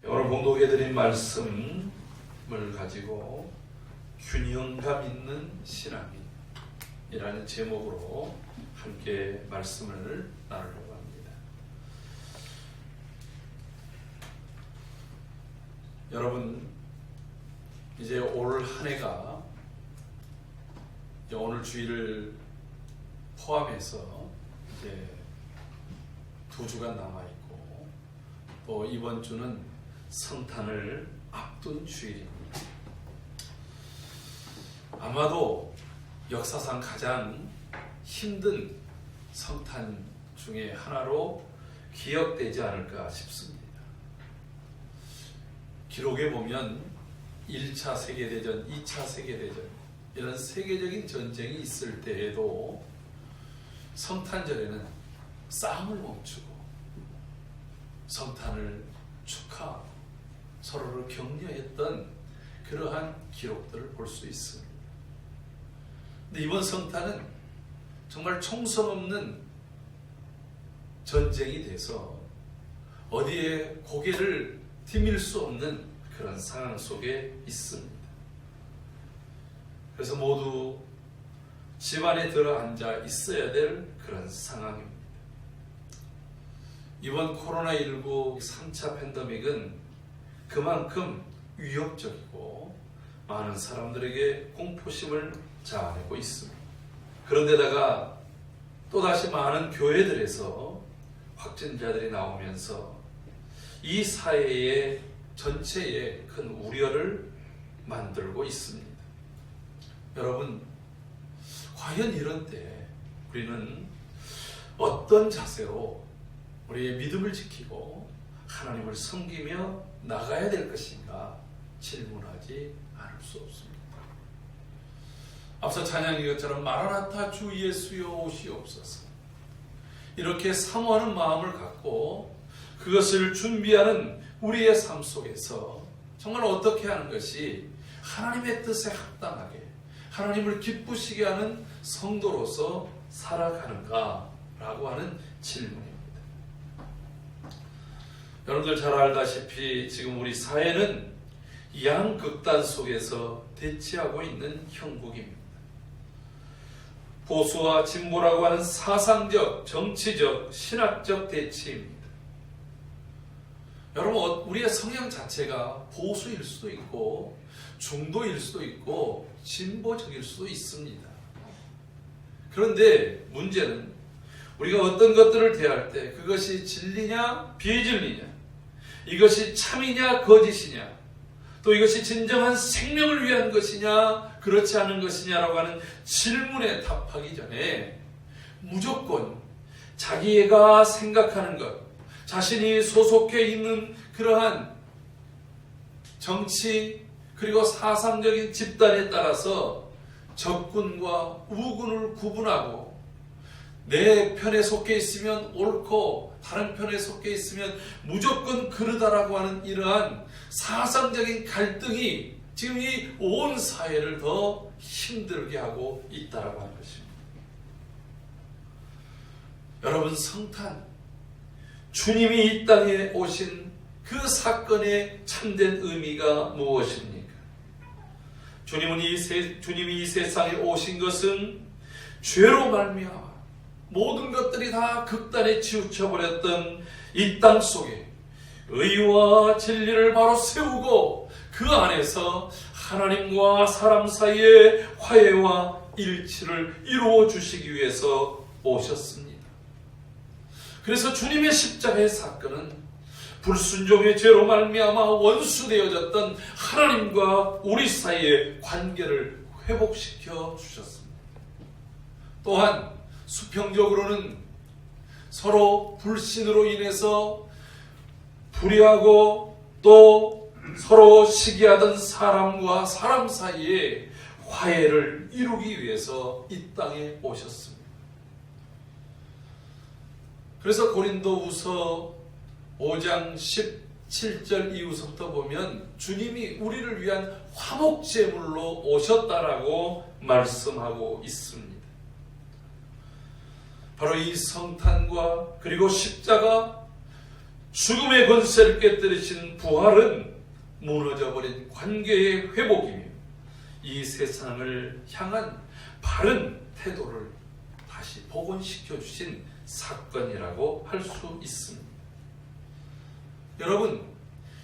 오늘 봉독해드린 말씀을 가지고 균형감 있는 신앙이라는 제목으로 함께 말씀을 나누려고 합니다. 여러분, 이제 올 한 해가 오늘 주일을 포함해서 이제 2주가 남아있고, 또 이번 주는 성탄을 앞둔 주일입니다. 아마도 역사상 가장 힘든 성탄 중에 하나로 기억되지 않을까 싶습니다. 기록에 보면 1차 세계대전, 2차 세계대전 이런 세계적인 전쟁이 있을 때에도 성탄절에는 싸움을 멈추고 성탄을 축하하고 서로를 격려했던 그러한 기록들을 볼 수 있습니다. 근데 이번 성탄은 정말 총성 없는 전쟁이 돼서 어디에 고개를 디밀 수 없는 그런 상황 속에 있습니다. 그래서 모두 집안에 들어앉아 있어야 될 그런 상황입니다. 이번 코로나19 3차 팬데믹은 그만큼 위협적이고 많은 사람들에게 공포심을 자아내고 있습니다. 그런데다가 또다시 많은 교회들에서 확진자들이 나오면서 이 사회의 전체에 큰 우려를 만들고 있습니다. 여러분, 과연 이런 때 우리는 어떤 자세로 우리의 믿음을 지키고 하나님을 섬기며 나가야 될 것인가 질문하지 않을 수 없습니다. 앞서 찬양인 것처럼 마라나타 주 예수여 오시옵소서, 이렇게 사모하는 마음을 갖고 그것을 준비하는 우리의 삶 속에서 정말 어떻게 하는 것이 하나님의 뜻에 합당하게 하나님을 기쁘시게 하는 성도로서 살아가는가라고 하는 질문입니다. 여러분들 잘 알다시피 지금 우리 사회는 양극단 속에서 대치하고 있는 형국입니다. 보수와 진보라고 하는 사상적, 정치적, 신학적 대치입니다. 여러분, 우리의 성향 자체가 보수일 수도 있고 중도일 수도 있고 진보적일 수도 있습니다. 그런데 문제는 우리가 어떤 것들을 대할 때 그것이 진리냐 비진리냐, 이것이 참이냐 거짓이냐, 또 이것이 진정한 생명을 위한 것이냐 그렇지 않은 것이냐라고 하는 질문에 답하기 전에 무조건 자기가 생각하는 것, 자신이 소속해 있는 그러한 정치 그리고 사상적인 집단에 따라서 적군과 우군을 구분하고 내 편에 속해 있으면 옳고 다른 편에 속해 있으면 무조건 그러다라고 하는 이러한 사상적인 갈등이 지금 이 온 사회를 더 힘들게 하고 있다라고 하는 것입니다. 여러분, 성탄, 주님이 이 땅에 오신 그 사건의 참된 의미가 무엇입니까? 주님이 이 세상에 오신 것은 죄로 말미암아 모든 것들이 다 극단에 치우쳐버렸던 이 땅 속에 의와 진리를 바로 세우고 그 안에서 하나님과 사람 사이의 화해와 일치를 이루어 주시기 위해서 오셨습니다. 그래서 주님의 십자가의 사건은 불순종의 죄로 말미암아 원수되어졌던 하나님과 우리 사이의 관계를 회복시켜 주셨습니다. 또한 수평적으로는 서로 불신으로 인해서 불의하고 또 서로 시기하던 사람과 사람 사이에 화해를 이루기 위해서 이 땅에 오셨습니다. 그래서 고린도후서 5장 17절 이후서부터 보면 주님이 우리를 위한 화목제물로 오셨다라고 말씀하고 있습니다. 바로 이 성탄과 그리고 십자가, 죽음의 권세를 깨뜨리신 부활은 무너져버린 관계의 회복이며 이 세상을 향한 바른 태도를 다시 복원시켜 주신 사건이라고 할 수 있습니다. 여러분,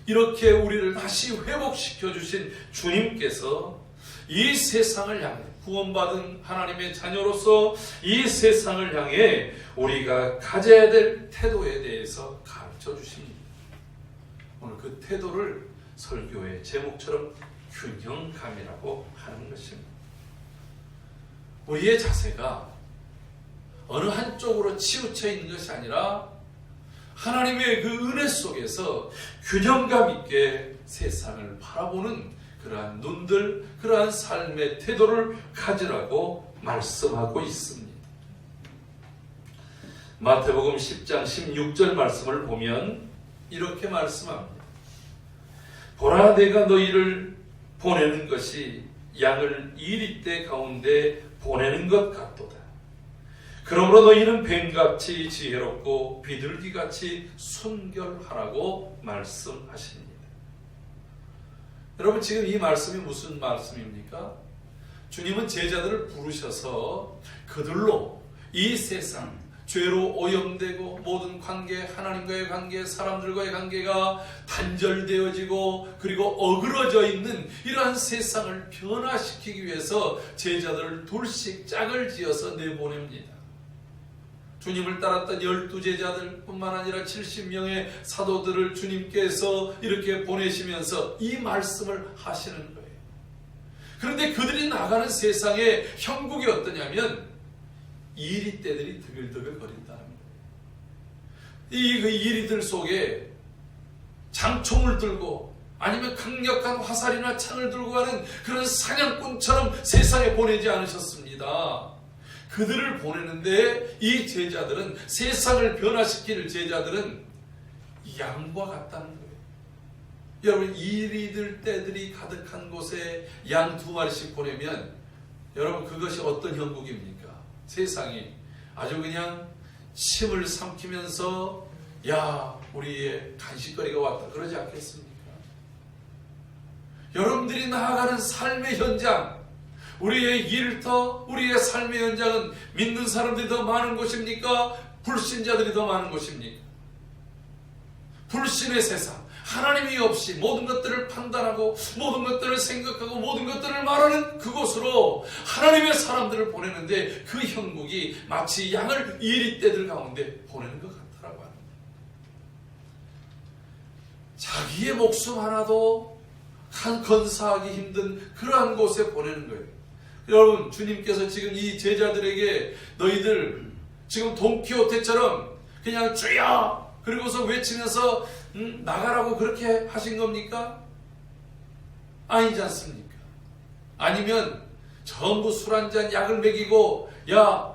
이렇게 우리를 다시 회복시켜 주신 주님께서 이 세상을 향해 구원받은 하나님의 자녀로서 이 세상을 향해 우리가 가져야 될 태도에 대해서 가르쳐 주십니다. 오늘 그 태도를 설교의 제목처럼 균형감이라고 하는 것입니다. 우리의 자세가 어느 한쪽으로 치우쳐 있는 것이 아니라 하나님의 그 은혜 속에서 균형감 있게 세상을 바라보는 그러한 눈들, 그러한 삶의 태도를 가지라고 말씀하고 있습니다. 마태복음 10장 16절 말씀을 보면 이렇게 말씀합니다. 보라, 내가 너희를 보내는 것이 양을 이리떼 가운데 보내는 것 같도다. 그러므로 너희는 뱀같이 지혜롭고 비둘기같이 순결하라고 말씀하십니다. 여러분, 지금 이 말씀이 무슨 말씀입니까? 주님은 제자들을 부르셔서 그들로 이 세상 죄로 오염되고 모든 관계, 하나님과의 관계, 사람들과의 관계가 단절되어지고 그리고 어그러져 있는 이러한 세상을 변화시키기 위해서 제자들을 둘씩 짝을 지어서 내보냅니다. 주님을 따랐던 12제자들 뿐만 아니라 70명의 사도들을 주님께서 이렇게 보내시면서 이 말씀을 하시는 거예요. 그런데 그들이 나가는 세상의 형국이 어떠냐면 이리떼들이 드글드글 거린다는 거예요. 그 이리들 속에 장총을 들고 아니면 강력한 화살이나 창을 들고 가는 그런 사냥꾼처럼 세상에 보내지 않으셨습니다. 그들을 보내는데 이 제자들은, 세상을 변화시킬 제자들은 양과 같다는 거예요. 여러분, 이리들 떼들이 가득한 곳에 양 2마리씩 보내면 여러분, 그것이 어떤 형국입니까? 세상이 아주 그냥 침을 삼키면서 야, 우리의 간식거리가 왔다 그러지 않겠습니까? 여러분들이 나아가는 삶의 현장, 우리의 일터, 우리의 삶의 현장은 믿는 사람들이 더 많은 곳입니까? 불신자들이 더 많은 곳입니까? 불신의 세상, 하나님이 없이 모든 것들을 판단하고 모든 것들을 생각하고 모든 것들을 말하는 그곳으로 하나님의 사람들을 보내는데 그 형국이 마치 양을 이리떼들 가운데 보내는 것 같다라고 합니다. 자기의 목숨 하나도 건사하기 힘든 그러한 곳에 보내는 거예요. 여러분, 주님께서 지금 이 제자들에게 너희들 지금 돈키호테처럼 그냥 주여 그리고서 외치면서 나가라고 그렇게 하신 겁니까? 아니지 않습니까? 아니면 전부 술 한잔 약을 먹이고 야,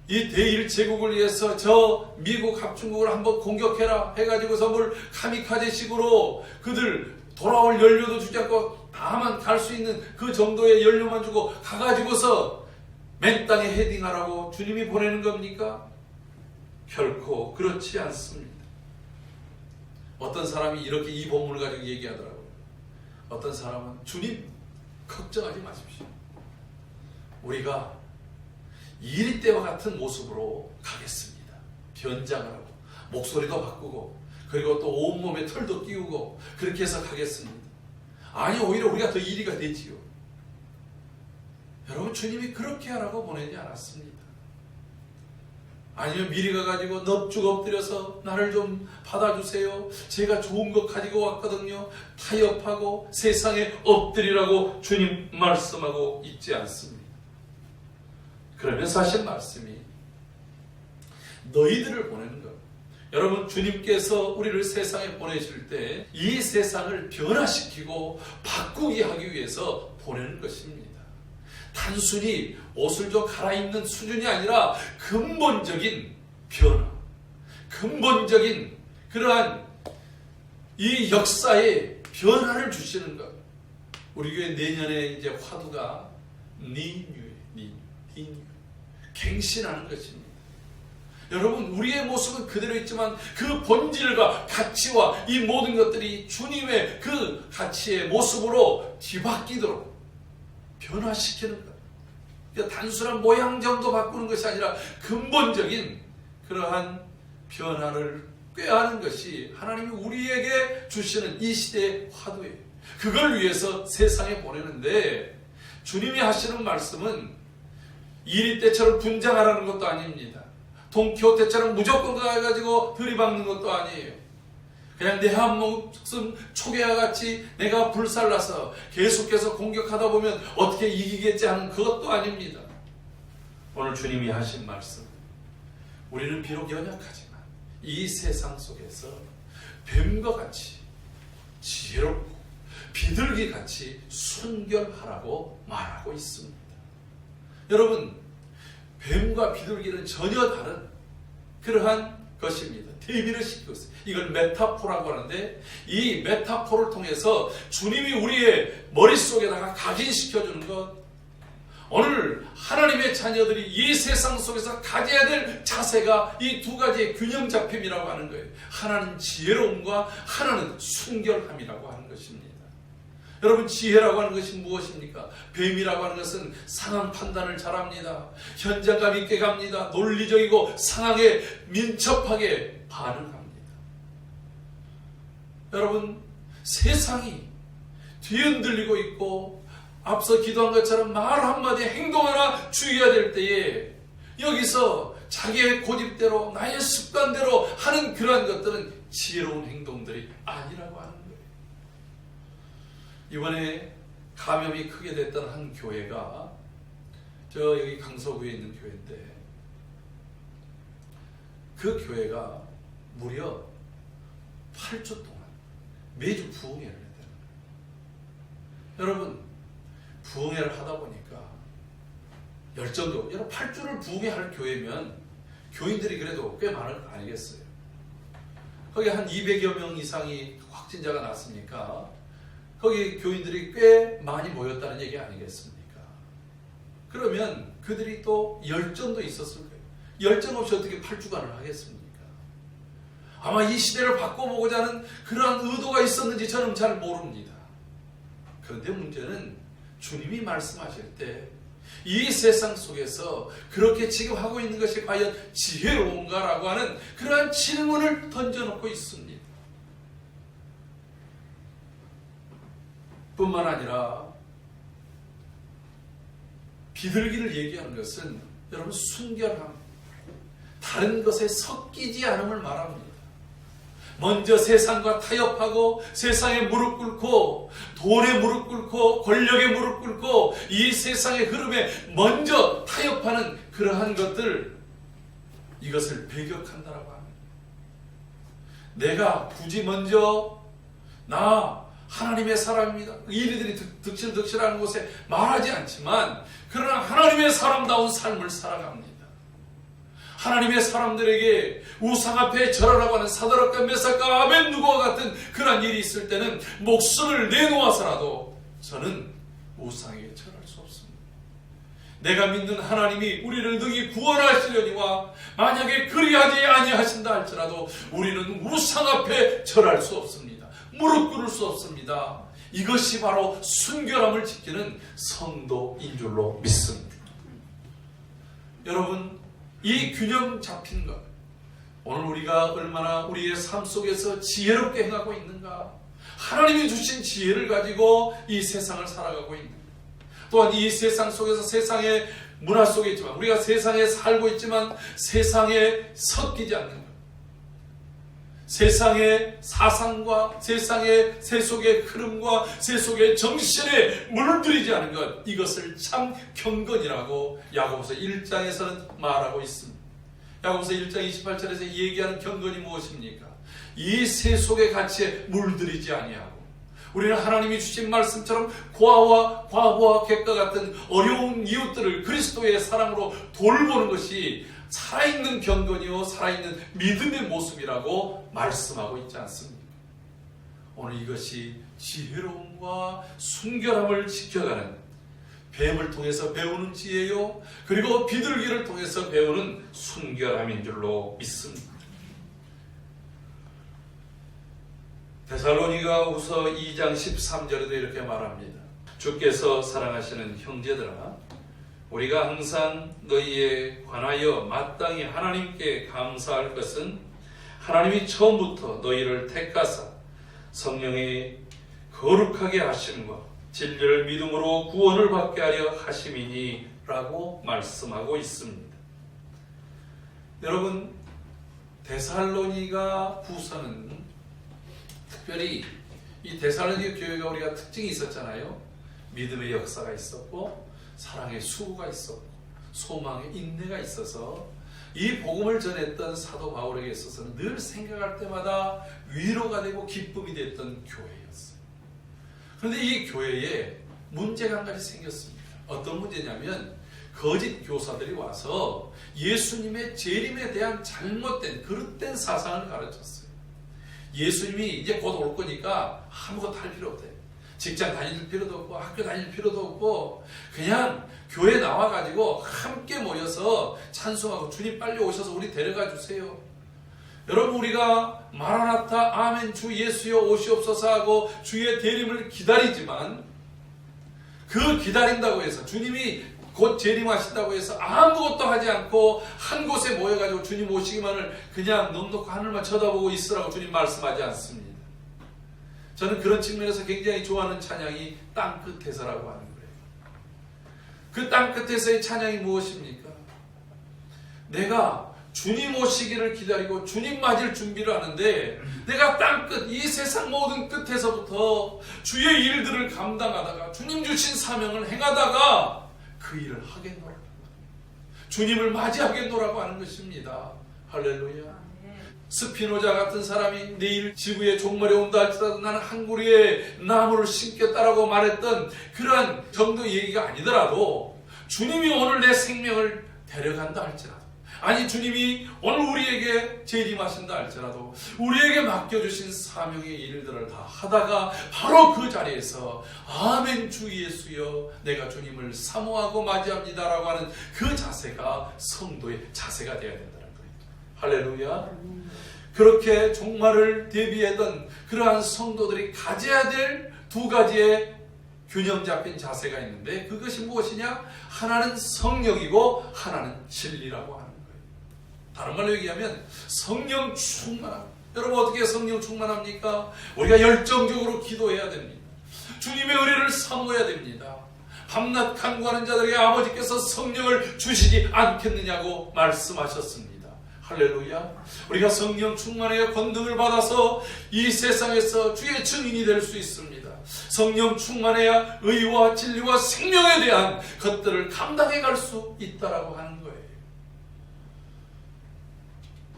이 대일 제국을 위해서 저 미국 합중국을 한번 공격해라 해가지고서 뭘 카미카제식으로 그들 돌아올 연료도 주지 않고 다만 갈 수 있는 그 정도의 연료만 주고 가가지고서 맨 땅에 헤딩하라고 주님이 보내는 겁니까? 결코 그렇지 않습니다. 어떤 사람이 이렇게 이 본문을 가지고 얘기하더라고요. 어떤 사람은 주님 걱정하지 마십시오. 우리가 이리떼와 같은 모습으로 가겠습니다. 변장을 하고 목소리도 바꾸고 그리고 또 온몸에 털도 끼우고 그렇게 해서 가겠습니다. 아니, 오히려 우리가 더 이리가 되지요. 여러분, 주님이 그렇게 하라고 보내지 않았습니다. 아니면 미리 가가지고 넙죽 엎드려서 나를 좀 받아주세요. 제가 좋은 것 가지고 왔거든요. 타협하고 세상에 엎드리라고 주님 말씀하고 있지 않습니다. 그러면서 하신 말씀이 너희들을 보내는 것. 여러분, 주님께서 우리를 세상에 보내실 때 이 세상을 변화시키고 바꾸게 하기 위해서 보내는 것입니다. 단순히 옷을 좀 갈아입는 수준이 아니라 근본적인 변화, 근본적인 그러한 이 역사의 변화를 주시는 것. 우리 교회 내년에 이제 화두가 리뉴, 갱신하는 것입니다. 여러분, 우리의 모습은 그대로 있지만 그 본질과 가치와 이 모든 것들이 주님의 그 가치의 모습으로 뒤바뀌도록 변화시키는 것. 그러니까 단순한 모양 정도 바꾸는 것이 아니라 근본적인 그러한 변화를 꾀하는 것이 하나님이 우리에게 주시는 이 시대의 화두예요. 그걸 위해서 세상에 보내는데, 주님이 하시는 말씀은 이리 때처럼 분장하라는 것도 아닙니다. 돈키호테처럼 무조건 가가지고 들이박는 것도 아니에요. 그냥 내 한 목숨 초계와 같이 내가 불살라서 계속해서 공격하다 보면 어떻게 이기겠지 하는 그것도 아닙니다. 오늘 주님이 하신 말씀, 우리는 비록 연약하지만 이 세상 속에서 뱀과 같이 지혜롭고 비둘기 같이 순결하라고 말하고 있습니다. 여러분, 뱀과 비둘기는 전혀 다른 그러한 것입니다. 대비를 시키고 있어요. 이걸 메타포라고 하는데, 이 메타포를 통해서 주님이 우리의 머릿속에다가 각인시켜주는 것, 오늘 하나님의 자녀들이 이 세상 속에서 가져야 될 자세가 이 두 가지의 균형 잡힘이라고 하는 거예요. 하나는 지혜로움과 하나는 순결함이라고 하는 것입니다. 여러분, 지혜라고 하는 것이 무엇입니까? 뱀이라고 하는 것은 상황 판단을 잘합니다. 현장감 있게 갑니다. 논리적이고 상황에 민첩하게 반응합니다. 여러분, 세상이 뒤흔들리고 있고 앞서 기도한 것처럼 말 한마디 행동 하나 주의해야 될 때에 여기서 자기의 고집대로 나의 습관대로 하는 그러한 것들은 지혜로운 행동들이 아니라고 하는 거예요. 이번에 감염이 크게 됐던 한 교회가 저 여기 강서구에 있는 교회인데, 그 교회가 무려 8주 동안 매주 부흥회를 했다는 거예요. 여러분, 부흥회를 하다 보니까 열정도, 여러분 8주를 부흥회 할 교회면 교인들이 그래도 꽤 많은 거 아니겠어요? 거기 한 200여 명 이상이 확진자가 났으니까 거기 교인들이 꽤 많이 모였다는 얘기 아니겠습니까? 그러면 그들이 또 열정도 있었을 거예요. 열정 없이 어떻게 8주간을 하겠습니까? 아마 이 시대를 바꿔보고자 하는 그러한 의도가 있었는지 저는 잘 모릅니다. 그런데 문제는 주님이 말씀하실 때 이 세상 속에서 그렇게 지금 하고 있는 것이 과연 지혜로운가라고 하는 그러한 질문을 던져놓고 있습니다. 뿐만 아니라 비둘기를 얘기하는 것은 여러분 순결함, 다른 것에 섞이지 않음을 말합니다. 먼저 세상과 타협하고 세상에 무릎 꿇고 돈에 무릎 꿇고 권력에 무릎 꿇고 이 세상의 흐름에 먼저 타협하는 그러한 것들, 이것을 배격한다라고 합니다. 내가 굳이 먼저 나 하나님의 사람입니다, 이리들이 득실득실하는 곳에 말하지 않지만 그러나 하나님의 사람다운 삶을 살아갑니다. 하나님의 사람들에게 우상 앞에 절하라고 하는 사드락과 메삭과 아벤누고와 같은 그런 일이 있을 때는 목숨을 내놓아서라도 저는 우상에게 절할 수 없습니다. 내가 믿는 하나님이 우리를 능히 구원하시려니와 만약에 그리하지 아니하신다 할지라도 우리는 우상 앞에 절할 수 없습니다. 무릎 꿇을 수 없습니다. 이것이 바로 순결함을 지키는 성도인 줄로 믿습니다. 여러분, 이 균형 잡힌 것, 오늘 우리가 얼마나 우리의 삶 속에서 지혜롭게 행하고 있는가, 하나님이 주신 지혜를 가지고 이 세상을 살아가고 있는가, 또한 이 세상 속에서 세상의 문화 속에 있지만 우리가 세상에 살고 있지만 세상에 섞이지 않는 것, 세상의 사상과 세상의 세속의 흐름과 세속의 정신에 물들이지 않은 것, 이것을 참 경건이라고 야고보서 1장에서는 말하고 있습니다. 야고보서 1장 28절에서 얘기하는 경건이 무엇입니까? 이 세속의 가치에 물들이지 아니하고 우리는 하나님이 주신 말씀처럼 과부와 객과 같은 어려운 이웃들을 그리스도의 사랑으로 돌보는 것이 살아있는 경건이요 살아있는 믿음의 모습이라고 말씀하고 있지 않습니까? 오늘 이것이 지혜로움과 순결함을 지켜가는 뱀을 통해서 배우는 지혜요, 그리고 비둘기를 통해서 배우는 순결함인 줄로 믿습니다. 데살로니가후서 2장 13절에도 이렇게 말합니다. 주께서 사랑하시는 형제들아, 우리가 항상 너희에 관하여 마땅히 하나님께 감사할 것은 하나님이 처음부터 너희를 택하사 성령의 거룩하게 하심과 진리를 믿음으로 구원을 받게 하려 하심이니 라고 말씀하고 있습니다. 여러분, 데살로니가 후서는 특별히 이 데살로니가 교회가 우리가 특징이 있었잖아요. 믿음의 역사가 있었고 사랑의 수고가 있었고 소망의 인내가 있어서 이 복음을 전했던 사도 바울에게 있어서는 늘 생각할 때마다 위로가 되고 기쁨이 됐던 교회였어요. 그런데 이 교회에 문제가 한 가지 생겼습니다. 어떤 문제냐면 거짓 교사들이 와서 예수님의 재림에 대한 잘못된 그릇된 사상을 가르쳤어요. 예수님이 이제 곧 올 거니까 아무것도 할 필요 없대. 직장 다닐 필요도 없고 학교 다닐 필요도 없고 그냥 교회 나와가지고 함께 모여서 찬송하고 주님 빨리 오셔서 우리 데려가 주세요. 여러분, 우리가 마라나타 아멘 주 예수여 오시옵소서 하고 주의 대림을 기다리지만 그 기다린다고 해서 주님이 곧 재림하신다고 해서 아무것도 하지 않고 한 곳에 모여가지고 주님 오시기만을 그냥 넉넉히 하늘만 쳐다보고 있으라고 주님 말씀하지 않습니다. 저는 그런 측면에서 굉장히 좋아하는 찬양이 땅끝에서라고 하는 거예요. 그 땅끝에서의 찬양이 무엇입니까? 내가 주님 오시기를 기다리고 주님 맞을 준비를 하는데 내가 땅끝, 이 세상 모든 끝에서부터 주의 일들을 감당하다가 주님 주신 사명을 행하다가 그 일을 하겠노라. 주님을 맞이하겠노라고 하는 것입니다. 할렐루야. 스피노자 같은 사람이 내일 지구의 종말이 온다 할지라도 나는 한 그루의 나무를 심겠다라고 말했던 그러한 정도의 얘기가 아니더라도 주님이 오늘 내 생명을 데려간다 할지라도, 아니 주님이 오늘 우리에게 재림하신다 할지라도 우리에게 맡겨주신 사명의 일들을 다 하다가 바로 그 자리에서 아멘 주 예수여 내가 주님을 사모하고 맞이합니다라고 하는 그 자세가 성도의 자세가 되어야 된다는 거예요. 할렐루야. 그렇게 종말을 대비하던 그러한 성도들이 가져야 될 두 가지의 균형 잡힌 자세가 있는데 그것이 무엇이냐? 하나는 성령이고 하나는 진리라고 하는 거예요. 다른 말로 얘기하면 성령 충만함. 여러분, 어떻게 성령 충만합니까? 우리가 열정적으로 기도해야 됩니다. 주님의 은혜를 사모해야 됩니다. 밤낮 간구하는 자들에게 아버지께서 성령을 주시지 않겠느냐고 말씀하셨습니다. 할렐루야. 우리가 성령 충만의 권능을 받아서 이 세상에서 주의 증인이 될 수 있습니다. 성령 충만해야 의와 진리와 생명에 대한 것들을 감당해 갈 수 있다라고 하는 거예요.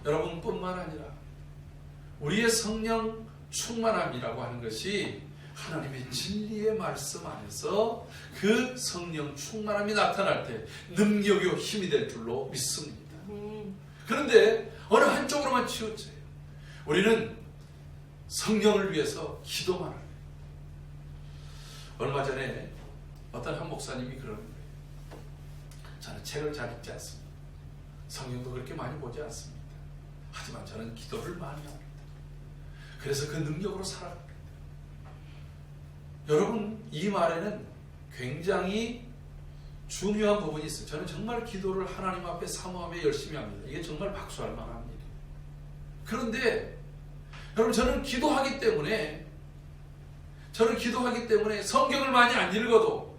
여러분뿐만 아니라 우리의 성령 충만함이라고 하는 것이 하나님의 진리의 말씀 안에서 그 성령 충만함이 나타날 때 능력이요 힘이 될 줄로 믿습니다. 그런데 어느 한쪽으로만 치우쳐요. 우리는 성령을 위해서 기도만 해요. 얼마 전에 어떤 한 목사님이 그러는 거예요. 저는 책을 잘 읽지 않습니다. 성경도 그렇게 많이 보지 않습니다. 하지만 저는 기도를 많이 합니다. 그래서 그 능력으로 살아갑니다. 여러분, 이 말에는 굉장히 중요한 부분이 있어요. 저는 정말 기도를 하나님 앞에 사모하며 열심히 합니다. 이게 정말 박수할 만합니다. 그런데 여러분, 저는 기도하기 때문에 성경을 많이 안 읽어도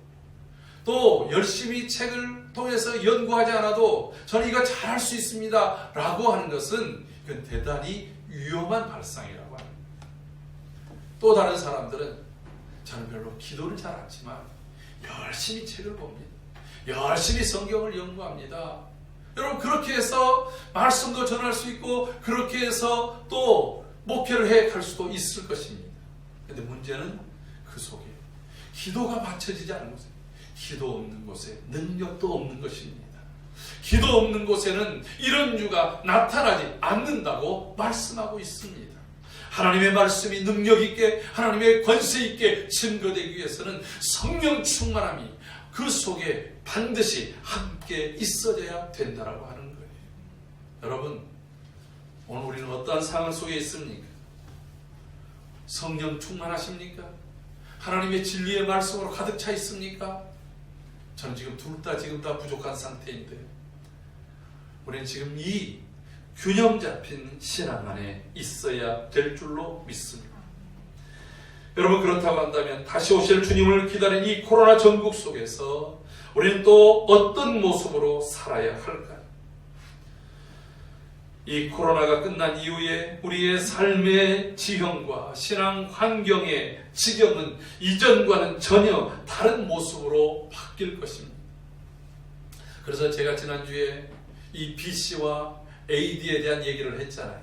또 열심히 책을 통해서 연구하지 않아도 저는 이거 잘할 수 있습니다 라고 하는 것은 그건 대단히 위험한 발상이라고 합니다. 또 다른 사람들은 저는 별로 기도를 잘 않지만 열심히 책을 봅니다. 열심히 성경을 연구합니다. 여러분, 그렇게 해서 말씀도 전할 수 있고 그렇게 해서 또 목회를 해 갈 수도 있을 것입니다. 그런데 문제는 그 속에 기도가 맞춰지지 않은 곳에, 기도 없는 곳에 능력도 없는 것입니다. 기도 없는 곳에는 이런 유가 나타나지 않는다고 말씀하고 있습니다. 하나님의 말씀이 능력 있게, 하나님의 권세 있게 증거되기 위해서는 성령 충만함이, 그 그 속에 반드시 함께 있어야 된다라고 하는 거예요. 여러분, 오늘 우리는 어떠한 상황 속에 있습니까? 성령 충만하십니까? 하나님의 진리의 말씀으로 가득 차 있습니까? 저는 지금 둘 다 부족한 상태인데, 우리는 지금 이 균형 잡힌 신앙 안에 있어야 될 줄로 믿습니다. 여러분, 그렇다고 한다면 다시 오실 주님을 기다린 이 코로나 전국 속에서 우리는 또 어떤 모습으로 살아야 할까요? 이 코로나가 끝난 이후에 우리의 삶의 지형과 신앙 환경의 지경은 이전과는 전혀 다른 모습으로 바뀔 것입니다. 그래서 제가 지난주에 이 BC와 AD에 대한 얘기를 했잖아요.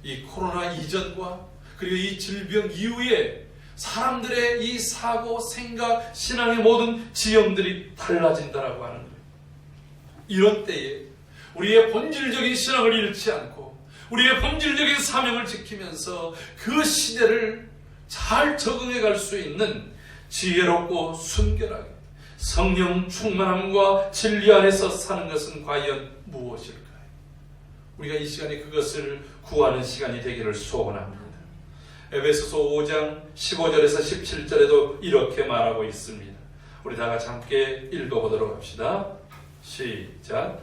이 코로나 이전과 그리고 이 질병 이후에 사람들의 이 사고, 생각, 신앙의 모든 지형들이 달라진다라고 하는 거예요. 이런 때에 우리의 본질적인 신앙을 잃지 않고 우리의 본질적인 사명을 지키면서 그 시대를 잘 적응해 갈 수 있는 지혜롭고 순결하게 성령 충만함과 진리 안에서 사는 것은 과연 무엇일까요? 우리가 이 시간에 그것을 구하는 시간이 되기를 소원합니다. 에베소서 5장 15절에서 17절에도 이렇게 말하고 있습니다. 우리 다 같이 함께 읽어보도록 합시다. 시작.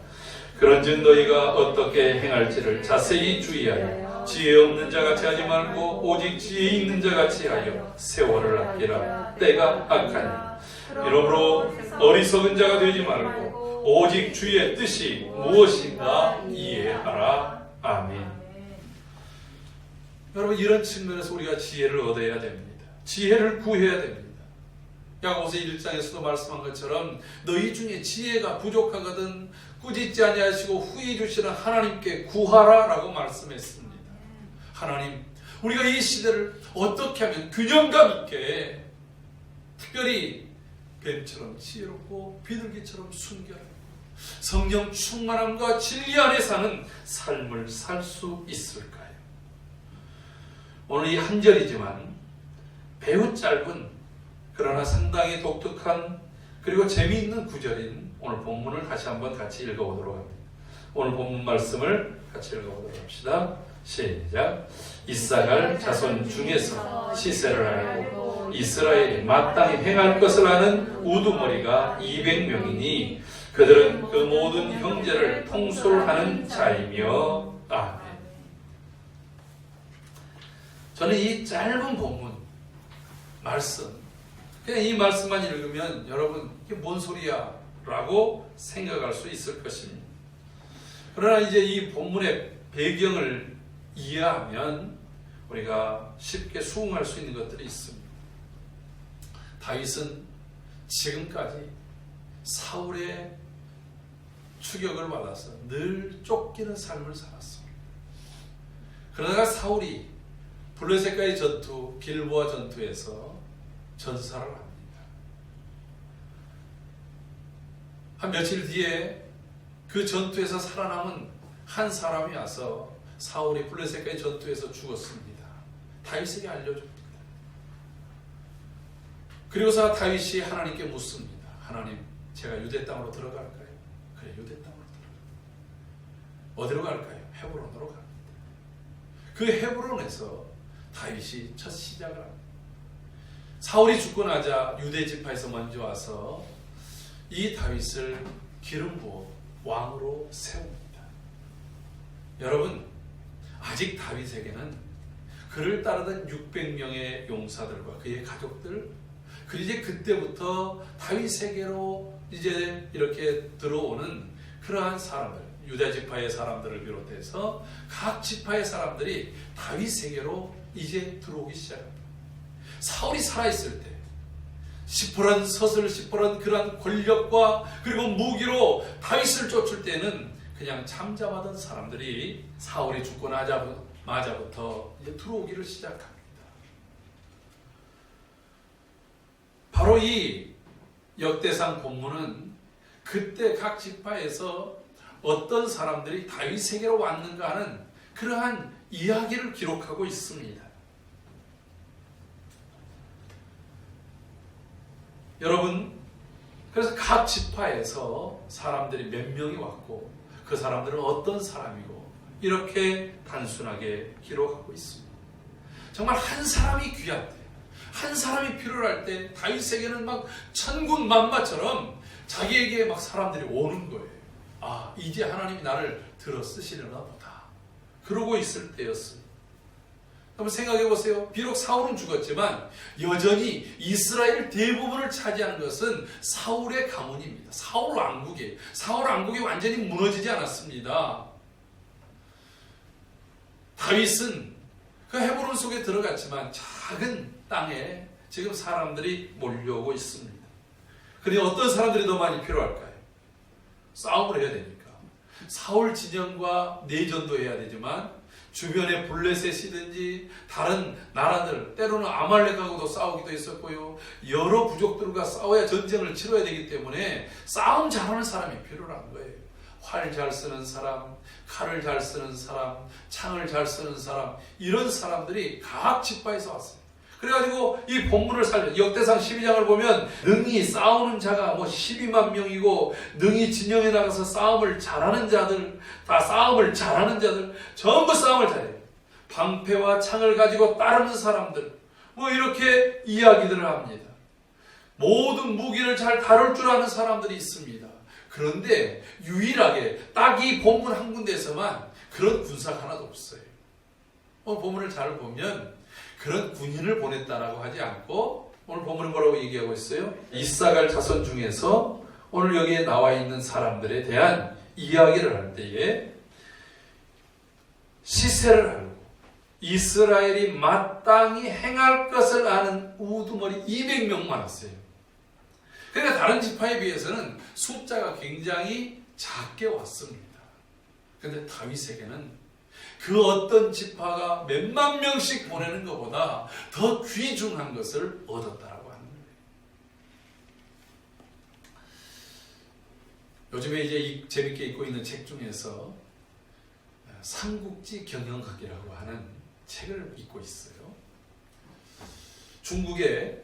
그런즉 너희가 어떻게 행할지를 자세히 주의하여 지혜 없는 자같이 하지 말고 오직 지혜 있는 자같이 하여 세월을 아끼라. 때가 악하니. 이러므로 어리석은 자가 되지 말고 오직 주의 뜻이 무엇인가 이해하라. 아멘. 여러분, 이런 측면에서 우리가 지혜를 얻어야 됩니다. 지혜를 구해야 됩니다. 야고보서 1장에서도 말씀한 것처럼 너희 중에 지혜가 부족하거든 꾸짖지 아니하시고 후히 주시는 하나님께 구하라 라고 말씀했습니다. 하나님, 우리가 이 시대를 어떻게 하면 균형감 있게 특별히 뱀처럼 지혜롭고 비둘기처럼 순결하고 성령 충만함과 진리 안에 사는 삶을 살 수 있을까요? 오늘 이 한 절이지만 매우 짧은 그러나 상당히 독특한 그리고 재미있는 구절인 오늘 본문을 다시 한번 같이 읽어보도록 합니다. 오늘 본문 말씀을 같이 읽어보도록 합시다. 시작. 이사갈 자손 중에서 시세를 알고 이스라엘이 마땅히 행할 것을 아는 우두머리가 200명이니 그들은 그 모든 형제를 통솔하는 자이며. 아멘. 저는 이 짧은 본문 말씀, 그냥 이 말씀만 읽으면 여러분 이게 뭔 소리야 라고 생각할 수 있을 것입니다. 그러나 이제 이 본문의 배경을 이해하면 우리가 쉽게 수긍할 수 있는 것들이 있습니다. 다윗은 지금까지 사울의 추격을 받아서 늘 쫓기는 삶을 살았습니다. 그러다가 사울이 블레셋과의 전투, 길보아 전투에서 전사를 합니다. 한 며칠 뒤에 그 전투에서 살아남은 한 사람이 와서 사울이 블레셋과의 전투에서 죽었습니다. 다윗에게 알려줍니다. 그리고서 다윗이 하나님께 묻습니다. 하나님, 제가 유대 땅으로 들어갈까요? 그래, 유대 땅으로 들어가요. 어디로 갈까요? 헤브론으로 갑니다. 그 헤브론에서 다윗이 첫 시작을 합니다. 사울이 죽고 나자 유대 지파에서 먼저 와서 이 다윗을 기름 부어 왕으로 세웁니다. 여러분, 아직 다윗에게는 그를 따르던 600명의 용사들과 그의 가족들, 그리고 이제 그때부터 다윗에게로 이제 이렇게 들어오는 그러한 사람들, 유다 지파의 사람들을 비롯해서 각 지파의 사람들이 다윗에게로 이제 들어오기 시작합니다. 사울이 살아있을 때 시퍼런 서슬 시퍼런 그런 권력과 그리고 무기로 다윗을 쫓을 때는 그냥 잠잠하던 사람들이 사울이 죽고 나자마자부터 이제 들어오기를 시작합니다. 바로 이 역대상 본문은 그때 각 지파에서 어떤 사람들이 다윗에게로 왔는가 하는 그러한 이야기를 기록하고 있습니다. 여러분, 그래서 각 지파에서 사람들이 몇 명이 왔고 그 사람들은 어떤 사람이고 이렇게 단순하게 기록하고 있습니다. 정말 한 사람이 귀한 때, 한 사람이 필요할 때 다윗에게는 막 천군만마처럼 자기에게 막 사람들이 오는 거예요. 아, 이제 하나님이 나를 들어 쓰시려나 보다. 그러고 있을 때였습니다. 한번 생각해 보세요. 비록 사울은 죽었지만 여전히 이스라엘 대부분을 차지하는 것은 사울의 가문입니다. 사울 왕국이 완전히 무너지지 않았습니다. 다윗은 그 헤브론 속에 들어갔지만 작은 땅에 지금 사람들이 몰려오고 있습니다. 그런데 어떤 사람들이 더 많이 필요할까요? 싸움을 해야 되니까. 사울 진영과 내전도 해야 되지만 주변에 블레셋이든지 다른 나라들, 때로는 아말렉하고도 싸우기도 했었고요. 여러 부족들과 싸워야 전쟁을 치러야 되기 때문에 싸움 잘하는 사람이 필요한 거예요. 활 잘 쓰는 사람, 칼을 잘 쓰는 사람, 창을 잘 쓰는 사람, 이런 사람들이 각 지파에서 왔어요. 그래가지고 이 본문을 살려 역대상 12장을 보면 능히 싸우는 자가 12만 명이고 능히 진영에 나가서 싸움을 잘하는 자들, 다 싸움을 잘하는 자들, 전부 싸움을 잘해요. 방패와 창을 가지고 따르는 사람들, 이렇게 이야기들을 합니다. 모든 무기를 잘 다룰 줄 아는 사람들이 있습니다. 그런데 유일하게 딱 이 본문 한 군데에서만 그런 군사가 하나도 없어요. 본문을 잘 보면 그런 군인을 보냈다라고 하지 않고 오늘 본문은 뭐라고 얘기하고 있어요? 이사갈 자손 중에서 오늘 여기에 나와 있는 사람들에 대한 이야기를 할 때에 시세를 알고 이스라엘이 마땅히 행할 것을 아는 우두머리 200명 많았어요. 그러니까 다른 지파에 비해서는 숫자가 굉장히 작게 왔습니다. 그런데 다윗에게는 그 어떤 지파가 몇만 명씩 보내는 것보다 더 귀중한 것을 얻었다라고 하는 거예요. 요즘에 이제 재밌게 읽고 있는 책 중에서 삼국지 경영학이라고 하는 책을 읽고 있어요. 중국의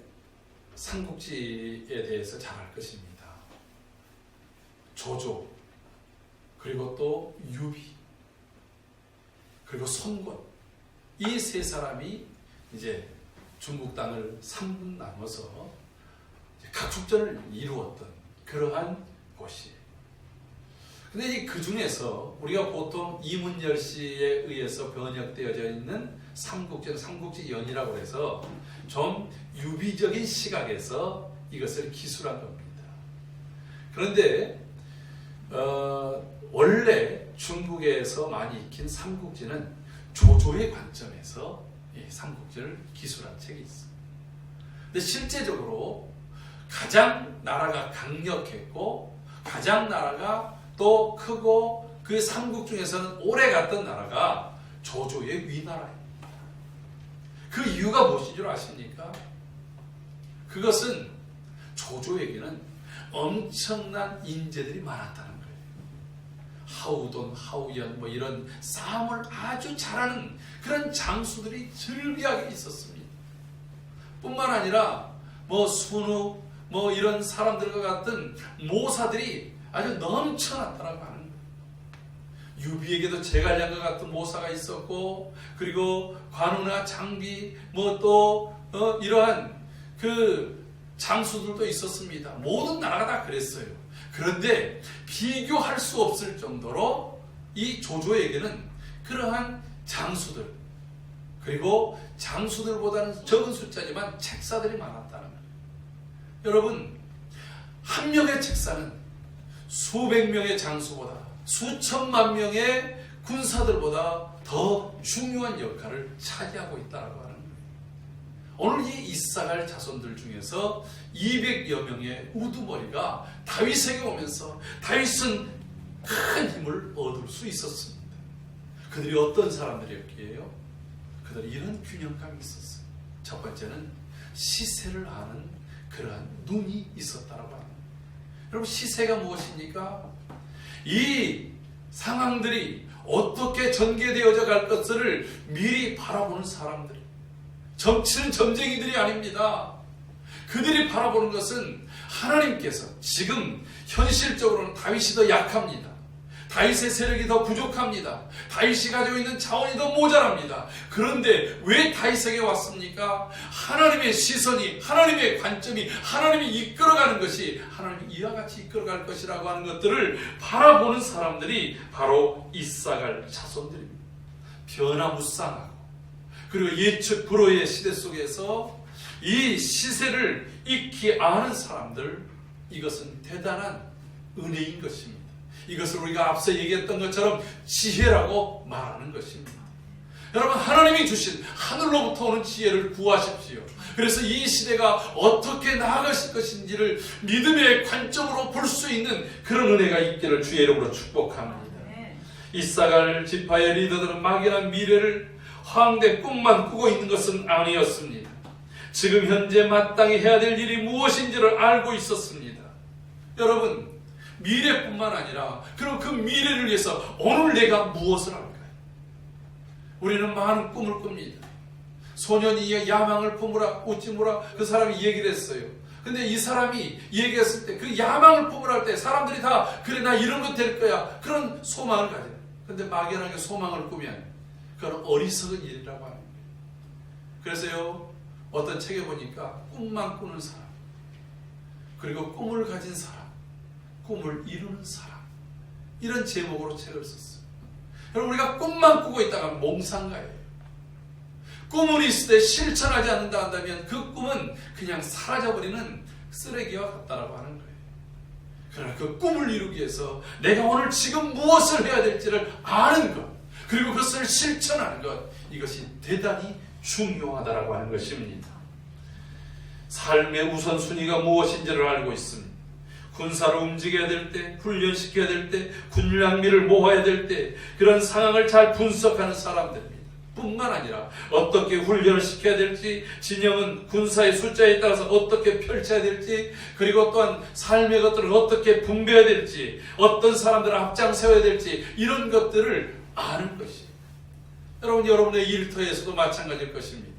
삼국지에 대해서 잘 알 것입니다. 조조, 그리고 또 유비, 그리고 손권, 이 세 사람이 이제 중국 땅을 3분 나눠서 각축전을 이루었던 그러한 곳이에요. 근데 그 중에서 우리가 보통 이문열 씨에 의해서 번역되어져 있는 삼국지연이라고 해서 좀 유비적인 시각에서 이것을 기술한 겁니다. 그런데 원래 중국에서 많이 익힌 삼국지는 조조의 관점에서 이 삼국지를 기술한 책이 있어요. 근데 실제적으로 가장 나라가 강력했고 가장 나라가 또 크고 그 삼국 중에서는 오래 갔던 나라가 조조의 위나라입니다. 그 이유가 무엇인 줄 아십니까? 그것은 조조에게는 엄청난 인재들이 많았다는 거예요. 하우돈, 하우연 이런 싸움을 아주 잘하는 그런 장수들이 즐비하게 있었습니다. 뿐만 아니라 순우 이런 사람들과 같은 모사들이 아주 넘쳐났다라고 하는 거예요. 유비에게도 제갈량과 같은 모사가 있었고 그리고 관우나 장비 또 이러한 그 장수들도 있었습니다. 모든 나라가 다 그랬어요. 그런데 비교할 수 없을 정도로 이 조조에게는 그러한 장수들 그리고 장수들보다는 적은 숫자지만 책사들이 많았다는 거예요. 여러분, 한 명의 책사는 수백 명의 장수보다 수천만 명의 군사들보다 더 중요한 역할을 차지하고 있다고 하는 거예요. 오늘 이 이사갈 자손들 중에서 200여 명의 우두머리가 다윗에게 오면서 다윗은 큰 힘을 얻을 수 있었습니다. 그들이 어떤 사람들이었기에요? 그들이 이런 균형감이 있었어요. 첫 번째는 시세를 아는 그러한 눈이 있었다고 합니다. 여러분, 시세가 무엇입니까? 이 상황들이 어떻게 전개되어져 갈 것을 미리 바라보는 사람들, 점치는 점쟁이들이 아닙니다. 그들이 바라보는 것은 하나님께서 지금 현실적으로는 다윗이 더 약합니다. 다윗의 세력이 더 부족합니다. 다윗이 가지고 있는 자원이 더 모자랍니다. 그런데 왜 다윗에게 왔습니까? 하나님의 시선이, 하나님의 관점이, 하나님이 이끌어가는 것이 하나님이 이와 같이 이끌어갈 것이라고 하는 것들을 바라보는 사람들이 바로 이사갈 자손들입니다. 변화무쌍하고 그리고 예측 불허의 시대 속에서 이 시세를 익히 아는 사람들, 이것은 대단한 은혜인 것입니다. 이것을 우리가 앞서 얘기했던 것처럼 지혜라고 말하는 것입니다. 여러분, 하나님이 주신 하늘로부터 오는 지혜를 구하십시오. 그래서 이 시대가 어떻게 나아가실 것인지를 믿음의 관점으로 볼 수 있는 그런 은혜가 있기를 주의 이름으로 축복합니다. 이사갈 지파의 리더들은 막연한 미래를 황대 꿈만 꾸고 있는 것은 아니었습니다. 지금 현재 마땅히 해야 될 일이 무엇인지를 알고 있었습니다. 여러분, 미래뿐만 아니라 그럼 그 미래를 위해서 오늘 내가 무엇을 할까요? 우리는 많은 꿈을 꿉니다. 소년이 야망을 품으라 웃지 마라, 그 사람이 얘기를 했어요. 근데 이 사람이 얘기했을 때 그 야망을 품으라 할 때 사람들이 다 그래 나 이런 거 될 거야 그런 소망을 가져요. 근데 막연하게 소망을 꾸면 그건 어리석은 일이라고 하는 거예요. 그래서요, 어떤 책에 보니까 꿈만 꾸는 사람, 그리고 꿈을 가진 사람, 꿈을 이루는 사람, 이런 제목으로 책을 썼어요. 여러분, 우리가 꿈만 꾸고 있다가 몽상가예요. 꿈은 있을 때 실천하지 않는다 한다면 그 꿈은 그냥 사라져버리는 쓰레기와 같다라고 하는 거예요. 그러나 그 꿈을 이루기 위해서 내가 오늘 지금 무엇을 해야 될지를 아는 것, 그리고 그것을 실천하는 것, 이것이 대단히 중요하다라고 하는 것입니다. 삶의 우선순위가 무엇인지를 알고 있습니다. 군사로 움직여야 될 때, 훈련시켜야 될 때, 군량미를 모아야 될 때, 그런 상황을 잘 분석하는 사람들입니다. 뿐만 아니라 어떻게 훈련을 시켜야 될지, 진영은 군사의 숫자에 따라서 어떻게 펼쳐야 될지, 그리고 또한 삶의 것들을 어떻게 분배해야 될지, 어떤 사람들을 앞장세워야 될지, 이런 것들을 아는 것이에요. 여러분, 여러분의 일터에서도 마찬가지일 것입니다.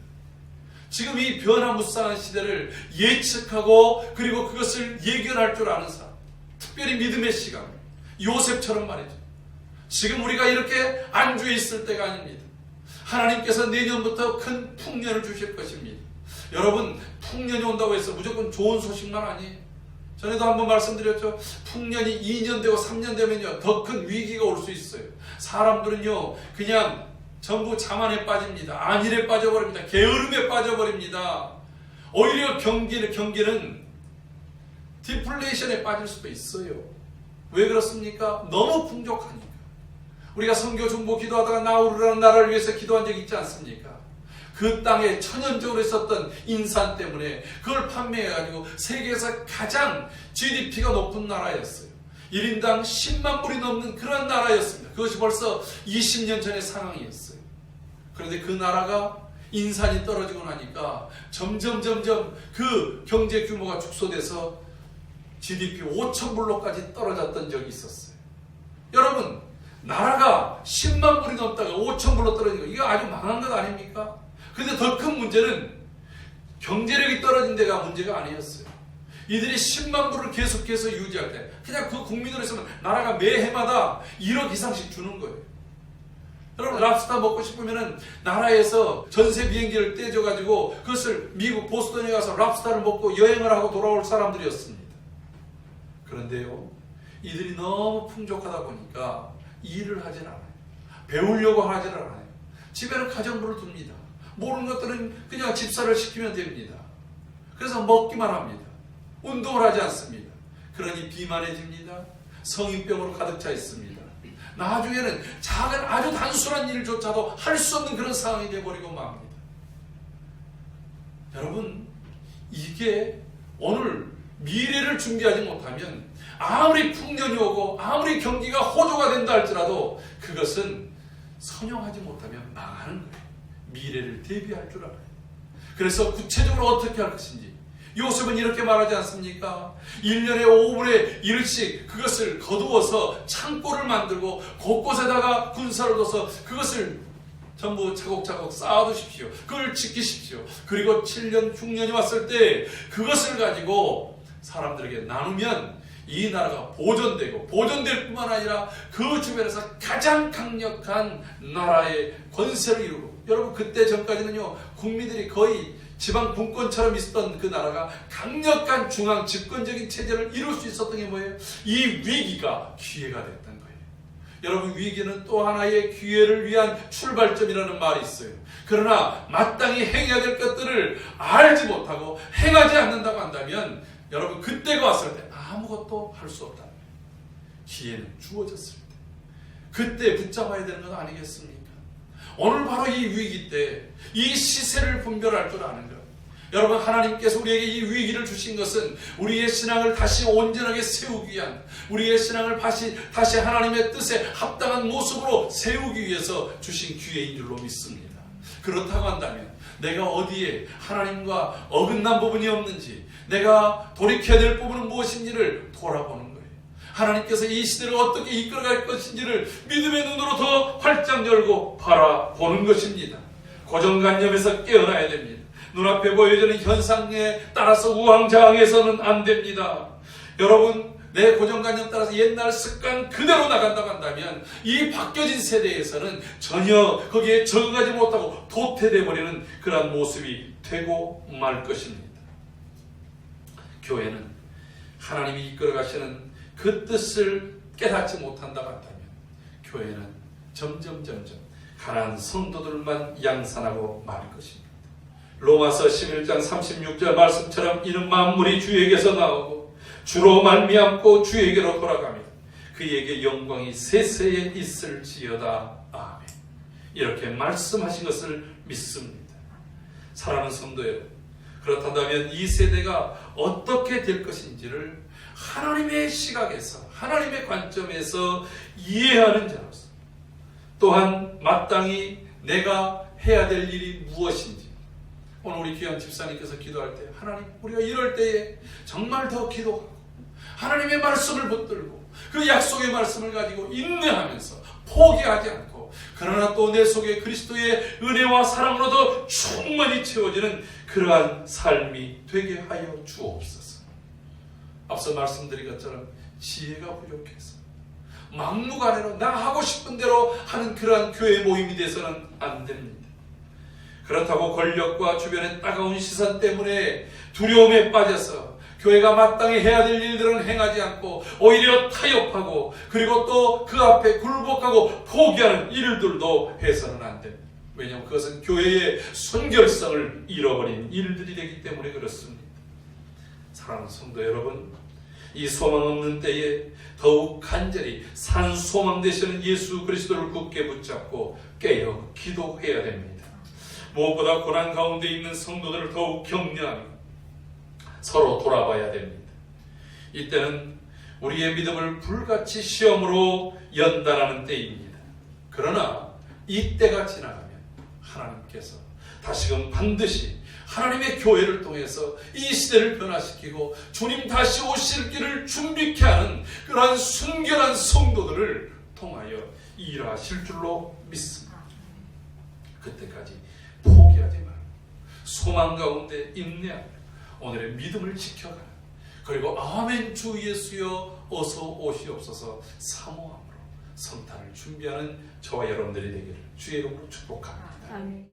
지금 이 변화무쌍한 시대를 예측하고 그리고 그것을 예견할 줄 아는 사람, 특별히 믿음의 시간, 요셉처럼 말이죠. 지금 우리가 이렇게 안주해 있을 때가 아닙니다. 하나님께서 내년부터 큰 풍년을 주실 것입니다. 여러분, 풍년이 온다고 해서 무조건 좋은 소식만 아니에요. 전에도 한번 말씀드렸죠. 풍년이 2년 되고 3년 되면요, 더 큰 위기가 올 수 있어요. 사람들은요, 그냥 전부 자만에 빠집니다. 안일에 빠져버립니다. 게으름에 빠져버립니다. 오히려 경기는 디플레이션에 빠질 수도 있어요. 왜 그렇습니까? 너무 풍족하니까. 우리가 선교 중보 기도하다가 나우르라는 나라를 위해서 기도한 적이 있지 않습니까? 그 땅에 천연적으로 있었던 인산 때문에 그걸 판매해가지고 세계에서 가장 GDP가 높은 나라였어요. 1인당 10만 불이 넘는 그런 나라였습니다. 그것이 벌써 20년 전의 상황이었어요. 그런데 그 나라가 인산이 떨어지고 나니까 점점 그 경제 규모가 축소돼서 GDP 5천 불로까지 떨어졌던 적이 있었어요. 여러분, 나라가 10만 불이 넘다가 5천 불로 떨어진 거, 이거 아주 망한 것 아닙니까? 그런데 더 큰 문제는 경제력이 떨어진 데가 문제가 아니었어요. 이들이 10만 불을 계속해서 유지할 때 그냥 그 국민으로 있으면 나라가 매해마다 1억 이상씩 주는 거예요. 여러분, 랍스터 먹고 싶으면 나라에서 전세 비행기를 떼줘가지고 그것을 미국 보스턴에 가서 랍스터를 먹고 여행을 하고 돌아올 사람들이었습니다. 그런데요, 이들이 너무 풍족하다 보니까 일을 하질 않아요. 배우려고 하질 않아요. 집에는 가정부를 둡니다. 모르는 것들은 그냥 집사를 시키면 됩니다. 그래서 먹기만 합니다. 운동을 하지 않습니다. 그러니 비만해집니다. 성인병으로 가득 차 있습니다. 나중에는 작은 아주 단순한 일조차도 할 수 없는 그런 상황이 되어버리고 맙니다. 여러분, 이게 오늘 미래를 준비하지 못하면 아무리 풍년이 오고 아무리 경기가 호조가 된다 할지라도 그것은 선용하지 못하면 망하는 거예요. 미래를 대비할 줄 알아요. 그래서 구체적으로 어떻게 할 것인지 요셉은 이렇게 말하지 않습니까? 1년에 5분의 1씩 그것을 거두어서 창고를 만들고 곳곳에다가 군사를 둬서 그것을 전부 차곡차곡 쌓아두십시오. 그걸 지키십시오. 그리고 7년 흉년이 왔을 때 그것을 가지고 사람들에게 나누면 이 나라가 보존되고 보존될 뿐만 아니라 그 주변에서 가장 강력한 나라의 권세를 이루고, 여러분 그때 전까지는요 국민들이 거의 지방 분권처럼 있었던 그 나라가 강력한 중앙 집권적인 체제를 이룰 수 있었던 게 뭐예요? 이 위기가 기회가 됐던 거예요. 여러분 위기는 또 하나의 기회를 위한 출발점이라는 말이 있어요. 그러나 마땅히 행해야 될 것들을 알지 못하고 행하지 않는다고 한다면 여러분 그때가 왔을 때 아무것도 할 수 없다. 기회는 주어졌을 때 그때 붙잡아야 되는 건 아니겠습니까? 오늘 바로 이 위기 때 이 시세를 분별할 줄 아는 것. 여러분 하나님께서 우리에게 이 위기를 주신 것은 우리의 신앙을 다시 온전하게 세우기 위한, 우리의 신앙을 다시 하나님의 뜻에 합당한 모습으로 세우기 위해서 주신 기회인 줄로 믿습니다. 그렇다고 한다면 내가 어디에 하나님과 어긋난 부분이 없는지, 내가 돌이켜야 될 부분은 무엇인지를 돌아보는 거예요. 하나님께서 이 시대를 어떻게 이끌어갈 것인지를 믿음의 눈으로 더 활짝 열고 바라보는 것입니다. 고정관념에서 깨어나야 됩니다. 눈앞에 보여지는 현상에 따라서 우왕좌왕해서는 안 됩니다. 여러분 내 고정관념 따라서 옛날 습관 그대로 나간다고 한다면 이 바뀌어진 세대에서는 전혀 거기에 적응하지 못하고 도태되어 버리는 그러한 모습이 되고 말 것입니다. 교회는 하나님이 이끌어 가시는 그 뜻을 깨닫지 못한다고 한다면 교회는 점점 가난한 성도들만 양산하고 말 것입니다. 로마서 11장 36절 말씀처럼 이는 만물이 주에게서 나오고 주로 말미암고 주에게로 돌아갑니다. 그에게 영광이 세세에 있을지어다. 아멘. 이렇게 말씀하신 것을 믿습니다. 사랑하는 성도 여러분, 그렇다면 이 세대가 어떻게 될 것인지를 하나님의 시각에서, 하나님의 관점에서 이해하는 자로서, 또한 마땅히 내가 해야 될 일이 무엇인지, 오늘 우리 귀한 집사님께서 기도할 때 하나님, 우리가 이럴 때에 정말 더 기도하고 하나님의 말씀을 붙들고 그 약속의 말씀을 가지고 인내하면서 포기하지 않고, 그러나 또 내 속에 그리스도의 은혜와 사랑으로도 충만히 채워지는 그러한 삶이 되게 하여 주옵소서. 앞서 말씀드린 것처럼 지혜가 부족해서 막무가내로 나 하고 싶은 대로 하는 그러한 교회 모임이 돼서는 안 됩니다. 그렇다고 권력과 주변의 따가운 시선 때문에 두려움에 빠져서 교회가 마땅히 해야 될 일들은 행하지 않고 오히려 타협하고, 그리고 또 그 앞에 굴복하고 포기하는 일들도 해서는 안 됩니다. 왜냐하면 그것은 교회의 순결성을 잃어버린 일들이 되기 때문에 그렇습니다. 사랑하는 성도 여러분, 이 소망 없는 때에 더욱 간절히 산 소망 되시는 예수 그리스도를 굳게 붙잡고 깨어 기도해야 됩니다. 무엇보다 고난 가운데 있는 성도들을 더욱 격려하며 서로 돌아봐야 됩니다. 이때는 우리의 믿음을 불같이 시험으로 연단하는 때입니다. 그러나 이 때가 지나가면 하나님께서 다시금 반드시 하나님의 교회를 통해서 이 시대를 변화시키고 주님 다시 오실 길을 준비케 하는 그러한 순결한 성도들을 통하여 일하실 줄로 믿습니다. 그때까지 포기하지 말고 소망 가운데 인내하며 오늘의 믿음을 지켜가라. 그리고 아멘 주 예수여 어서 오시옵소서 사모함으로 성탄을 준비하는 저와 여러분들이 되기를 주의 이름으로 축복합니다. 아멘.